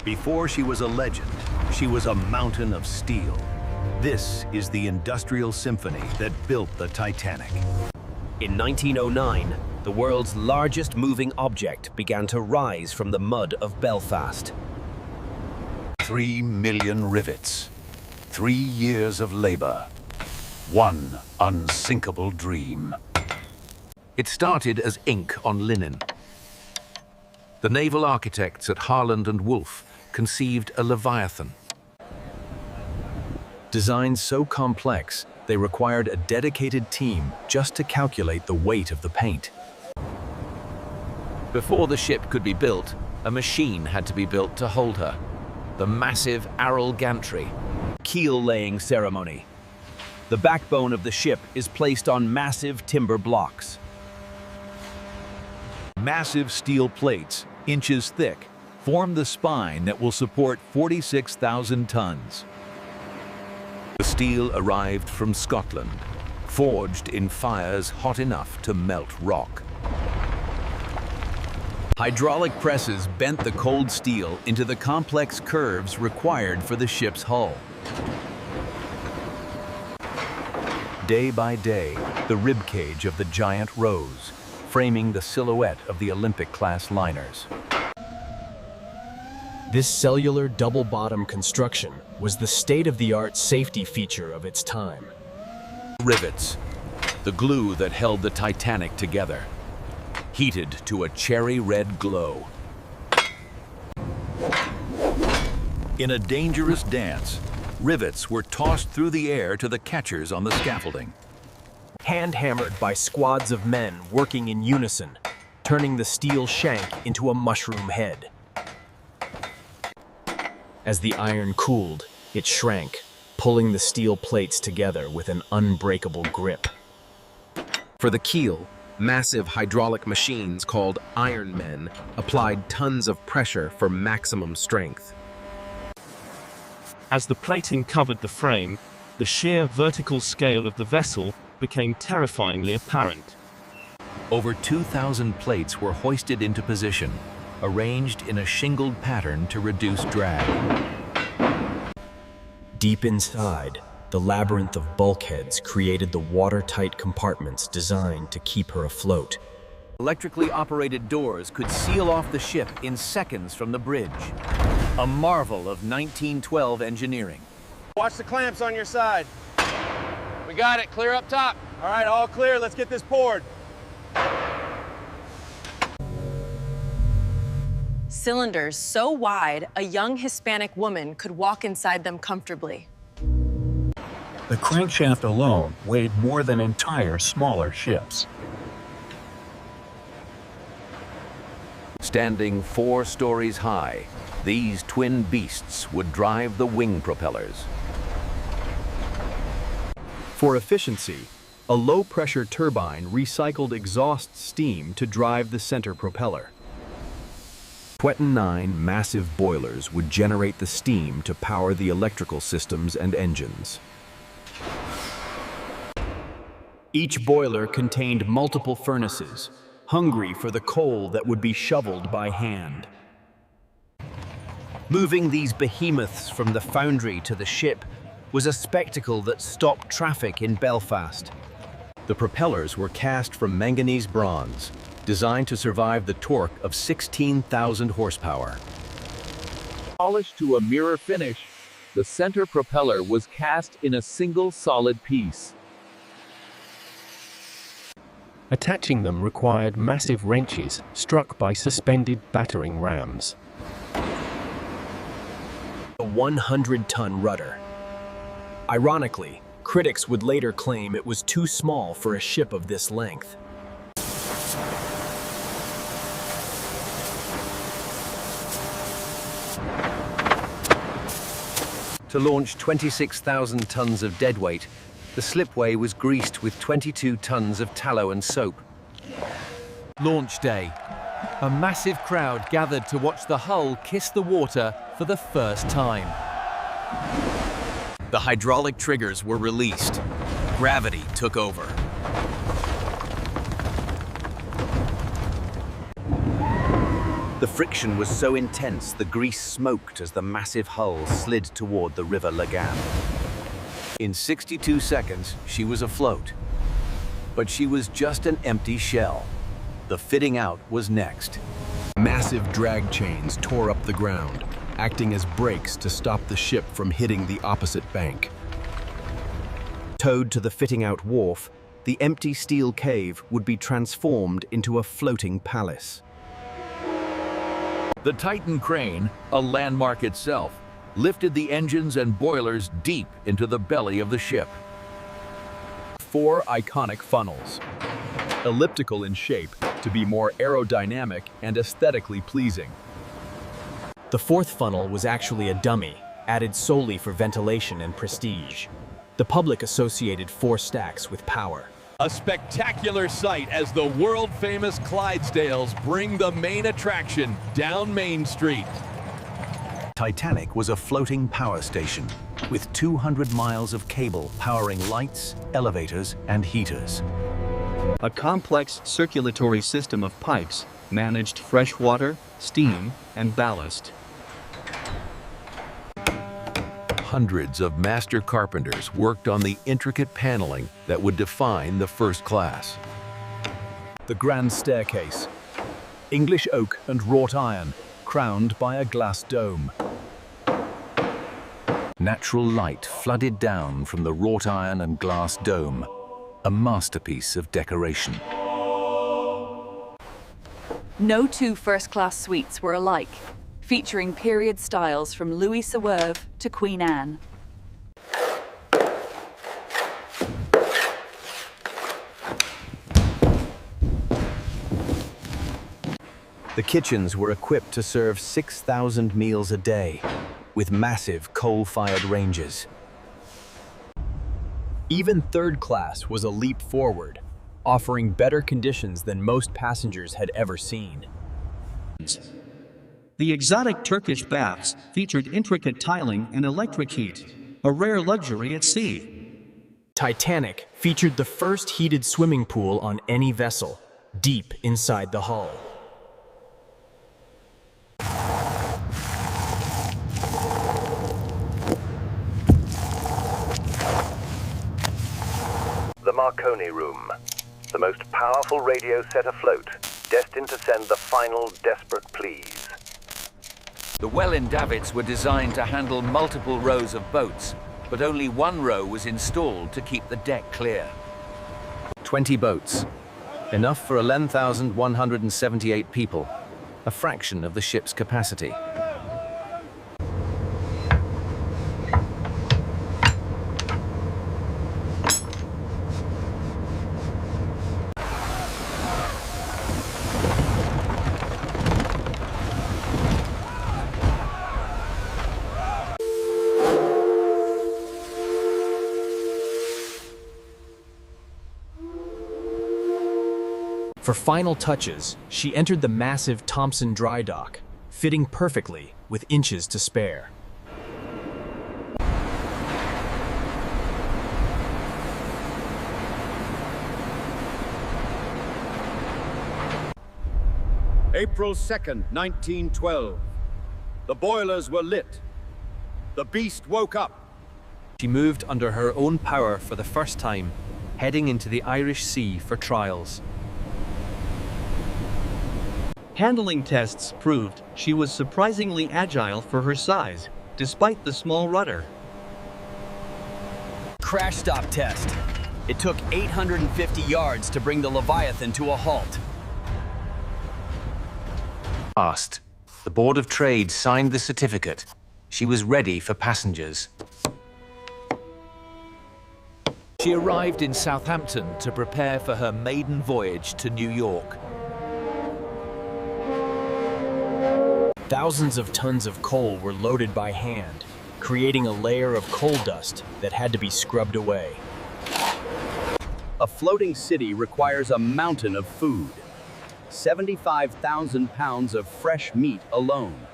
Before she was a legend, she was a mountain of steel. This is the industrial symphony that built the Titanic. In 1909, the world's largest moving object began to rise from the mud of Belfast. 3 million rivets, 3 years of labor, one unsinkable dream. It started as ink on linen. The naval architects at Harland and Wolff conceived a Leviathan. Designs so complex, they required a dedicated team just to calculate the weight of the paint. Before the ship could be built, a machine had to be built to hold her. The massive Arrol gantry, keel-laying ceremony. The backbone of the ship is placed on massive timber blocks. Massive steel plates, inches thick, form the spine that will support 46,000 tons. The steel arrived from Scotland, forged in fires hot enough to melt rock. Hydraulic presses bent the cold steel into the complex curves required for the ship's hull. Day by day, the ribcage of the giant rose, framing the silhouette of the Olympic-class liners. This cellular double-bottom construction was the state-of-the-art safety feature of its time. Rivets, the glue that held the Titanic together, heated to a cherry-red glow. In a dangerous dance, rivets were tossed through the air to the catchers on the scaffolding. Hand-hammered by squads of men working in unison, turning the steel shank into a mushroom head. As the iron cooled, it shrank, pulling the steel plates together with an unbreakable grip. For the keel, massive hydraulic machines called iron men applied tons of pressure for maximum strength. As the plating covered the frame, the sheer vertical scale of the vessel became terrifyingly apparent. Over 2,000 plates were hoisted into position, arranged in a shingled pattern to reduce drag. Deep inside, the labyrinth of bulkheads created the watertight compartments designed to keep her afloat. Electrically operated doors could seal off the ship in seconds from the bridge. A marvel of 1912 engineering. Watch the clamps on your side. We got it, clear up top. All right, all clear, let's get this poured. Cylinders so wide, a young Hispanic woman could walk inside them comfortably. The crankshaft alone weighed more than entire smaller ships. Standing 4 stories high, these twin beasts would drive the wing propellers. For efficiency, a low-pressure turbine recycled exhaust steam to drive the center propeller. 29 massive boilers would generate the steam to power the electrical systems and engines. Each boiler contained multiple furnaces, hungry for the coal that would be shoveled by hand. Moving these behemoths from the foundry to the ship was a spectacle that stopped traffic in Belfast. The propellers were cast from manganese bronze, designed to survive the torque of 16,000 horsepower. Polished to a mirror finish, the center propeller was cast in a single solid piece. Attaching them required massive wrenches struck by suspended battering rams. A 100-ton rudder. Ironically, critics would later claim it was too small for a ship of this length. To launch 26,000 tons of deadweight, the slipway was greased with 22 tons of tallow and soap. Launch day. A massive crowd gathered to watch the hull kiss the water for the first time. The hydraulic triggers were released. Gravity took over. The friction was so intense the grease smoked as the massive hull slid toward the River Lagan. In 62 seconds, she was afloat. But she was just an empty shell. The fitting out was next. Massive drag chains tore up the ground, acting as brakes to stop the ship from hitting the opposite bank. Towed to the fitting out wharf, the empty steel cave would be transformed into a floating palace. The Titan crane, a landmark itself, lifted the engines and boilers deep into the belly of the ship. 4 iconic funnels, elliptical in shape to be more aerodynamic and aesthetically pleasing. The fourth funnel was actually a dummy, added solely for ventilation and prestige. The public associated 4 stacks with power. A spectacular sight as the world-famous Clydesdales bring the main attraction down Main Street. Titanic was a floating power station with 200 miles of cable powering lights, elevators, and heaters. A complex circulatory system of pipes managed fresh water, steam, and ballast. Hundreds of master carpenters worked on the intricate paneling that would define the first class. The grand staircase, English oak and wrought iron, crowned by a glass dome. Natural light flooded down from the wrought iron and glass dome, a masterpiece of decoration. No 2 first-class suites were alike, featuring period styles from Louis Sauve to Queen Anne. The kitchens were equipped to serve 6,000 meals a day, with massive coal-fired ranges. Even third class was a leap forward, offering better conditions than most passengers had ever seen. The exotic Turkish baths featured intricate tiling and electric heat, a rare luxury at sea. Titanic featured the first heated swimming pool on any vessel, deep inside the hull. The Marconi Room, the most powerful radio set afloat, destined to send the final desperate pleas. The Welin davits were designed to handle multiple rows of boats, but only one row was installed to keep the deck clear. 20 boats, enough for 11,178 people, a fraction of the ship's capacity. For final touches, she entered the massive Thompson dry dock, fitting perfectly with inches to spare. April 2nd, 1912. The boilers were lit. The beast woke up. She moved under her own power for the first time, heading into the Irish Sea for trials. Handling tests proved she was surprisingly agile for her size, despite the small rudder. Crash stop test. It took 850 yards to bring the Leviathan to a halt. Passed. The Board of Trade signed the certificate. She was ready for passengers. She arrived in Southampton to prepare for her maiden voyage to New York. Thousands of tons of coal were loaded by hand, creating a layer of coal dust that had to be scrubbed away. A floating city requires a mountain of food. 75,000 pounds of fresh meat alone.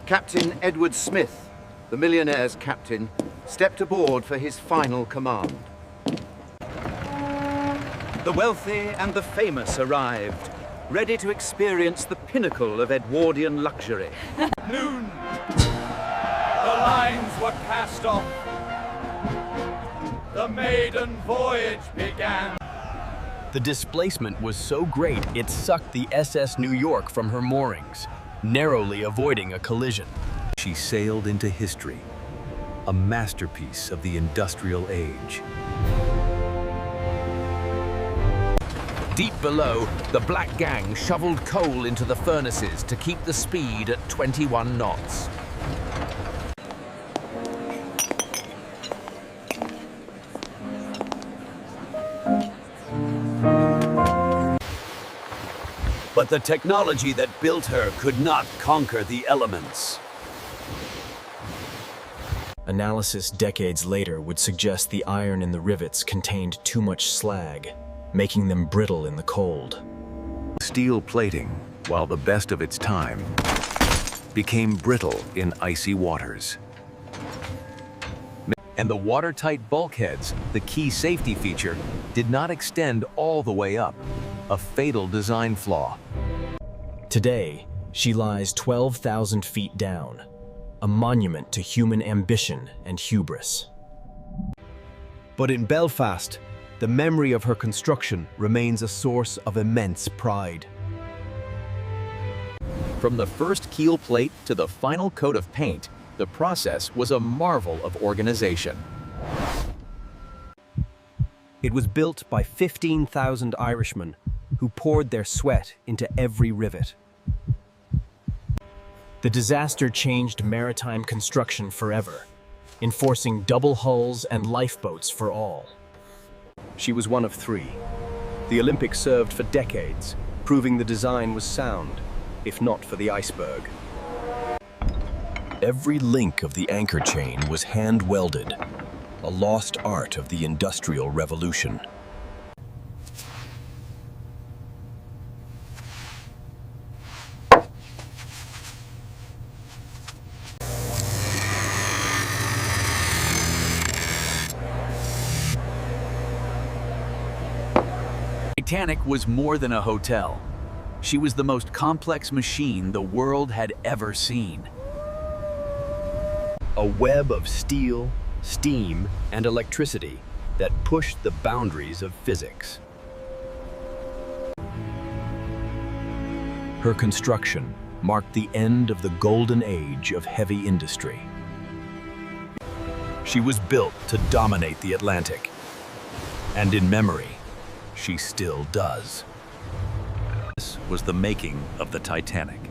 Captain Edward Smith, the Millionaire's captain, stepped aboard for his final command. The wealthy and the famous arrived. ready to experience the pinnacle of Edwardian luxury. Noon. The lines were cast off. The maiden voyage began. The displacement was so great it sucked the SS New York from her moorings, narrowly avoiding a collision. She sailed into history, a masterpiece of the industrial age. Deep below, the Black Gang shoveled coal into the furnaces to keep the speed at 21 knots. But the technology that built her could not conquer the elements. Analysis decades later would suggest the iron in the rivets contained too much slag, making them brittle in the cold. Steel plating, while the best of its time, became brittle in icy waters. And the watertight bulkheads, the key safety feature, did not extend all the way up, a fatal design flaw. Today, she lies 12,000 feet down, a monument to human ambition and hubris. But in Belfast, the memory of her construction remains a source of immense pride. From the first keel plate to the final coat of paint, the process was a marvel of organization. It was built by 15,000 Irishmen who poured their sweat into every rivet. The disaster changed maritime construction forever, enforcing double hulls and lifeboats for all. She was one of three. The Olympic served for decades, proving the design was sound, if not for the iceberg. Every link of the anchor chain was hand-welded, a lost art of the Industrial Revolution. Titanic was more than a hotel. She was the most complex machine the world had ever seen. A web of steel, steam, and electricity that pushed the boundaries of physics. Her construction marked the end of the golden age of heavy industry. She was built to dominate the Atlantic, and in memory, she still does. This was the making of the Titanic.